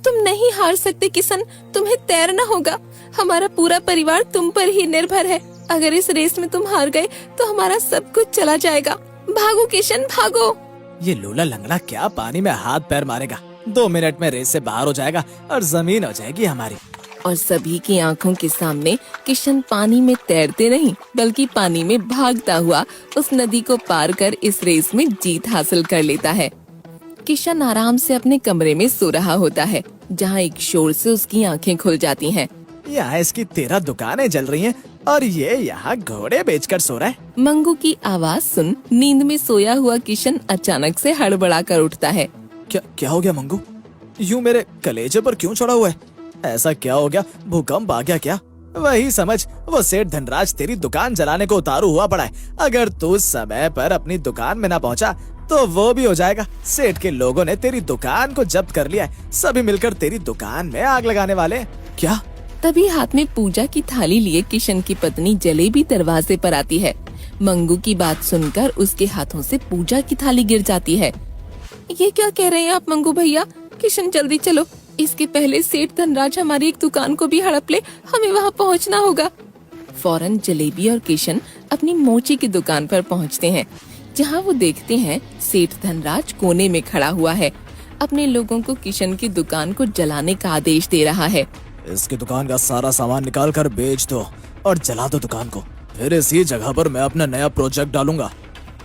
तुम नहीं हार सकते किशन, तुम्हें तैरना होगा। हमारा पूरा परिवार तुम पर ही निर्भर है। अगर इस रेस में तुम हार गए तो हमारा सब कुछ चला जाएगा। भागो किशन, भागो। ये लूला लंगड़ा क्या पानी में हाथ पैर मारेगा? 2 मिनट में रेस से बाहर हो जाएगा और जमीन हो जाएगी हमारी। और सभी की आंखों के सामने किशन पानी में तैरते नहीं बल्कि पानी में भागता हुआ उस नदी को पार कर इस रेस में जीत हासिल कर लेता है। किशन आराम से अपने कमरे में सो रहा होता है, जहाँ एक शोर से उसकी आंखें खुल जाती हैं। यहाँ इसकी 13 दुकानें जल रही हैं और ये यहाँ घोड़े बेचकर सो रहा है। मंगू की आवाज सुन नींद में सोया हुआ किशन अचानक से हड़बड़ा कर उठता है। क्या हो गया मंगू? यूं मेरे कलेजे पर क्यों चढ़ा हुआ है? ऐसा क्या हो गया? भूकंप आ गया क्या? वही समझ, वो सेठ धनराज तेरी दुकान जलाने को उतारू हुआ पड़ा है। अगर तू समय पर अपनी दुकान में ना पहुंचा तो वो भी हो जाएगा। सेठ के लोगों ने तेरी दुकान को जब्त कर लिया है। सभी मिलकर तेरी दुकान में आग लगाने वाले हैं। क्या? तभी हाथ में पूजा की थाली लिए किशन की पत्नी जलेबी दरवाजे पर आती है। मंगू की बात सुनकर उसके हाथों से पूजा की थाली गिर जाती है। ये क्या कह रहे हैं आप मंगू भैया? किशन जल्दी चलो, इसके पहले सेठ धनराज हमारी एक दुकान को भी हड़प ले। हमें वहाँ पहुँचना होगा। फौरन जलेबी और किशन अपनी मोची की दुकान पर पहुँचते हैं, जहाँ वो देखते हैं सेठ धनराज कोने में खड़ा हुआ है। अपने लोगों को किशन की दुकान को जलाने का आदेश दे रहा है। इसकी दुकान का सारा सामान निकाल कर बेच दो और जला दो दुकान को। फिर इसी जगह पर मैं अपना नया प्रोजेक्ट डालूंगा।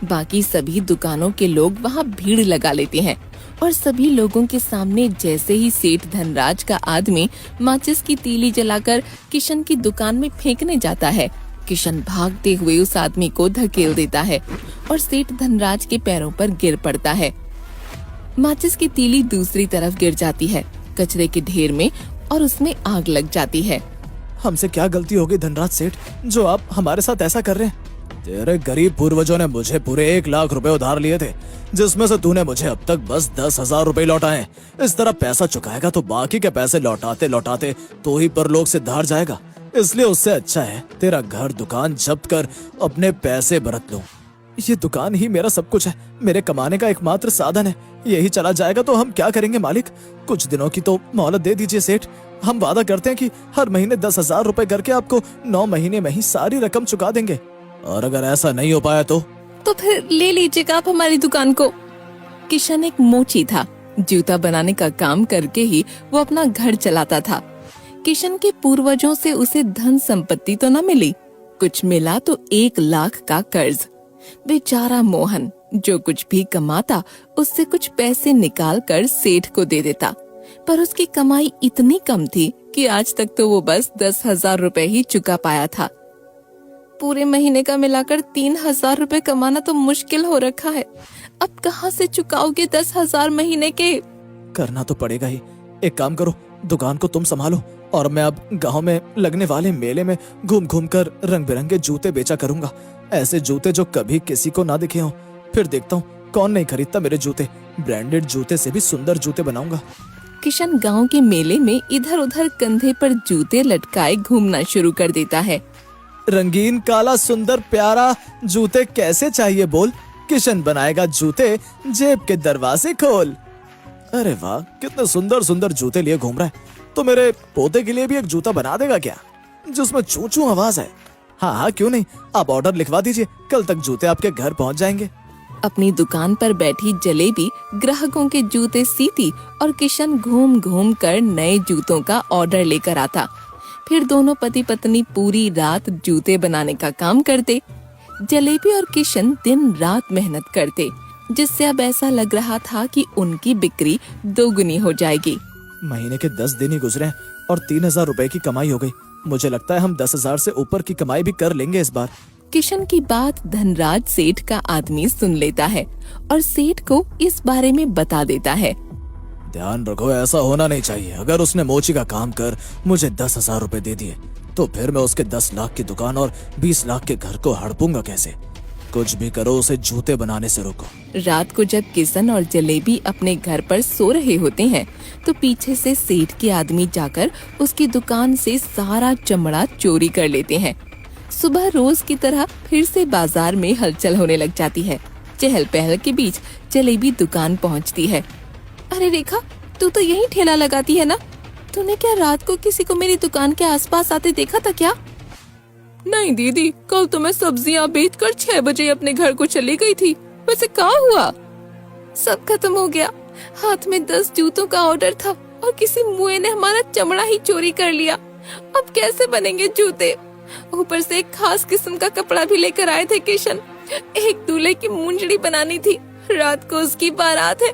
बाकी सभी दुकानों के लोग वहाँ भीड़ लगा लेते हैं और सभी लोगों के सामने जैसे ही सेठ धनराज का आदमी माचिस की तीली जलाकर किशन की दुकान में फेंकने जाता है, किशन भागते हुए उस आदमी को धकेल देता है और सेठ धनराज के पैरों पर गिर पड़ता है। माचिस की तीली दूसरी तरफ गिर जाती है कचरे के ढेर में और उसमें आग लग जाती है। हमसे क्या गलती हो गई धनराज सेठ, जो आप हमारे साथ ऐसा कर रहे हैं? तेरे गरीब पूर्वजों ने मुझे पूरे 1 लाख रुपए उधार लिए थे, जिसमें से तूने मुझे अब तक बस 10,000 रुपए लौटाए। इस तरह पैसा चुकाएगा तो बाकी के पैसे लौटाते लौटाते तो ही परलोक से धार जाएगा। इसलिए उससे अच्छा है तेरा घर दुकान जब्त कर अपने पैसे बरत लो। ये दुकान ही मेरा सब कुछ है, मेरे कमाने का एकमात्र साधन है। यही चला जाएगा तो हम क्या करेंगे मालिक? कुछ दिनों की तो मोहलत दे दीजिए सेठ। हम वादा करते हैं कि हर महीने 10,000 रुपए करके आपको 9 महीने में ही सारी रकम चुका देंगे। और अगर ऐसा नहीं हो पाया तो फिर ले लीजिएगा आप हमारी दुकान को। किशन एक मोची था। जूता बनाने का काम करके ही वो अपना घर चलाता था। किशन के पूर्वजों से उसे धन संपत्ति तो न मिली, कुछ मिला तो 1 लाख का कर्ज। बेचारा मोहन जो कुछ भी कमाता उससे कुछ पैसे निकाल कर सेठ को दे देता, पर उसकी कमाई इतनी कम थी कि आज तक तो वो बस 10,000 रुपए ही चुका पाया था। पूरे महीने का मिलाकर 3,000 रुपए कमाना तो मुश्किल हो रखा है। अब कहाँ से चुकाओगे 10,000 महीने के? करना तो पड़ेगा ही। एक काम करो, दुकान को तुम संभालो और मैं अब गांव में लगने वाले मेले में घूम घूम कर रंग बिरंगे जूते बेचा करूंगा। ऐसे जूते जो कभी किसी को ना दिखे हों। फिर देखता हूँ कौन नहीं खरीदता मेरे जूते। ब्रांडेड जूते से भी सुंदर जूते बनाऊंगा। किशन गांव के मेले में इधर उधर कंधे पर जूते लटकाए घूमना शुरू कर देता है। रंगीन काला सुंदर प्यारा जूते कैसे चाहिए बोल? किशन बनाएगा जूते, जेब के दरवाजे खोल। अरे वाह, कितने सुंदर सुंदर जूते लिए घूम रहा है। तो मेरे पोते के लिए भी एक जूता बना देगा क्या, जिसमें चू चू आवाज है? हाँ, क्यों नहीं। आप ऑर्डर लिखवा दीजिए, कल तक जूते आपके घर पहुंच जाएंगे। अपनी दुकान पर बैठी जलेबी ग्राहकों के जूते सीती और किशन घूम घूम कर नए जूतों का ऑर्डर लेकर आता। फिर दोनों पति पत्नी पूरी रात जूते बनाने का काम करते। जलेबी और किशन दिन रात मेहनत करते, जिससे अब ऐसा लग रहा था कि उनकी बिक्री 2 गुनी हो जाएगी। महीने के 10 दिन ही गुजरे और 3,000 रुपए की कमाई हो गई। मुझे लगता है हम 10,000 से ऊपर की कमाई भी कर लेंगे इस बार। किशन की बात धनराज सेठ का आदमी सुन लेता है और सेठ को इस बारे में बता देता है। ध्यान रखो, ऐसा होना नहीं चाहिए। अगर उसने मोची का काम कर मुझे 10,000 रुपए दे दिए तो फिर मैं उसके 10 लाख की दुकान और 20 लाख के घर को हड़पूंगा कैसे? कुछ भी करो, उसे जूते बनाने से रोको। रात को जब किशन और जलेबी अपने घर पर सो रहे होते हैं तो पीछे से सेठ के आदमी जाकर उसकी दुकान से सारा चमड़ा चोरी कर लेते हैं। सुबह रोज की तरह फिर से बाजार में हलचल होने लग जाती है। चहल पहल के बीच जलेबी दुकान पहुंचती है। अरे रेखा, तू तो यही ठेला लगाती है ना? तूने क्या रात को किसी को मेरी दुकान के आसपास आते देखा था क्या? नहीं दीदी, कल तो मैं सब्जियां बेचकर 6 बजे अपने घर को चली गई थी। वैसे क्या हुआ? सब खत्म हो गया। हाथ में 10 जूतों का ऑर्डर था और किसी मुए ने हमारा चमड़ा ही चोरी कर लिया। अब कैसे बनेंगे जूते? ऊपर से एक खास किस्म का कपड़ा भी लेकर आए थे किशन। एक दूल्हे की मुंजड़ी बनानी थी, रात को उसकी बारात है।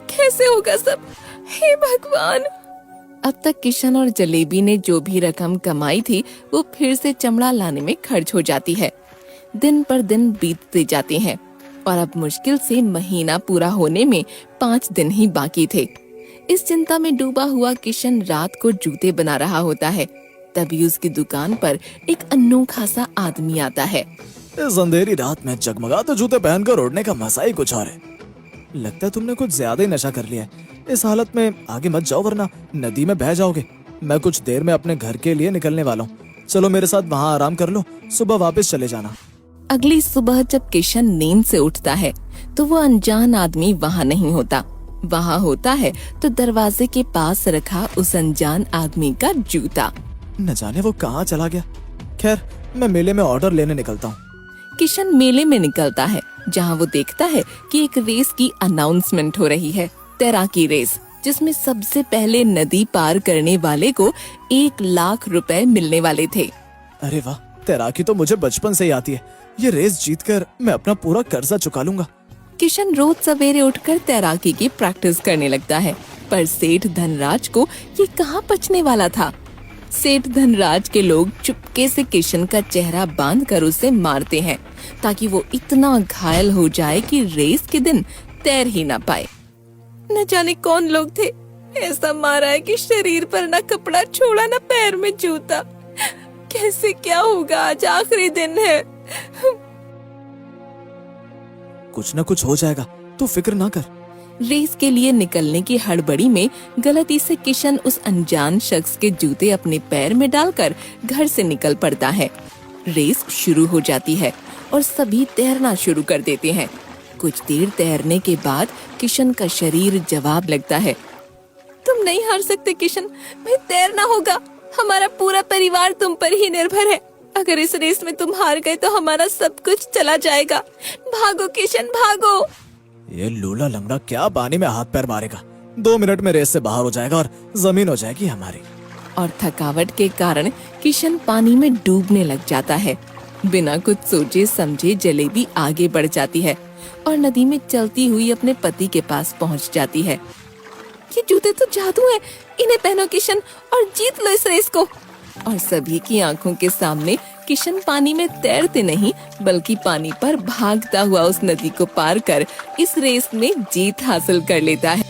कैसे होगा सब? हे भगवान। अब तक किशन और जलेबी ने जो भी रकम कमाई थी वो फिर से चमड़ा लाने में खर्च हो जाती है। दिन पर दिन बीतते जाते हैं और अब मुश्किल से महीना पूरा होने में 5 दिन ही बाकी थे। इस चिंता में डूबा हुआ किशन रात को जूते बना रहा होता है। तभी उसकी दुकान पर एक अनोखा सा आदमी आता है। इस अंधेरी रात में जगमगाते जूते पहनकर उड़ने का मजा ही कुछ और है। लगता है तुमने कुछ ज्यादा ही नशा कर लिया है। इस हालत में आगे मत जाओ वरना नदी में बह जाओगे। मैं कुछ देर में अपने घर के लिए निकलने वाला हूँ। चलो मेरे साथ वहाँ आराम कर लो, सुबह वापस चले जाना। अगली सुबह जब किशन नींद से उठता है तो वो अनजान आदमी वहाँ नहीं होता। वहाँ होता है तो दरवाजे के पास रखा उस अनजान आदमी का जूता। न जाने वो कहाँ चला गया। खैर, मैं मेले में ऑर्डर लेने निकलता हूँ। किशन मेले में निकलता है जहाँ वो देखता है कि एक रेस की अनाउंसमेंट हो रही है, तैराकी रेस, जिसमें सबसे पहले नदी पार करने वाले को 1 लाख रुपए मिलने वाले थे। अरे वाह, तैराकी तो मुझे बचपन से ही आती है। ये रेस जीतकर मैं अपना पूरा कर्जा चुका लूंगा। किशन रोज सवेरे उठकर तैराकी की प्रैक्टिस करने लगता है, पर सेठ धनराज को ये कहाँ पचने वाला था। सेठ धनराज के लोग चुपके से किशन का चेहरा बांधकर उसे मारते हैं ताकि वो इतना घायल हो जाए कि रेस के दिन तैर ही ना पाए। न जाने कौन लोग थे, ऐसा मारा है कि शरीर पर ना कपड़ा छोड़ा ना पैर में जूता। कैसे क्या होगा? आज आखिरी दिन है। कुछ न कुछ हो जाएगा, तू फिक्र ना कर। रेस के लिए निकलने की हड़बड़ी में गलती से किशन उस अनजान शख्स के जूते अपने पैर में डालकर घर से निकल पड़ता है। रेस शुरू हो जाती है और सभी तैरना शुरू कर देते हैं। कुछ देर तैरने के बाद किशन का शरीर जवाब लगता है। तुम नहीं हार सकते किशन, मैं तैरना होगा। हमारा पूरा परिवार तुम पर ही निर्भर है। अगर इस रेस में तुम हार गए तो हमारा सब कुछ चला जाएगा। भागो किशन, भागो। ये लूला लंगड़ा क्या पानी में हाथ पैर मारेगा? 2 मिनट में रेस से बाहर हो जाएगा और जमीन हो जाएगी हमारी। और थकावट के कारण किशन पानी में डूबने लग जाता है। बिना कुछ सोचे समझे जलेबी आगे बढ़ जाती है और नदी में चलती हुई अपने पति के पास पहुंच जाती है। ये जूते तो जादू है, इन्हें पहनो किशन और जीत लो इस रेस को। और सभी की आंखों के सामने किशन पानी में तैरते नहीं बल्कि पानी पर भागता हुआ उस नदी को पार कर इस रेस में जीत हासिल कर लेता है।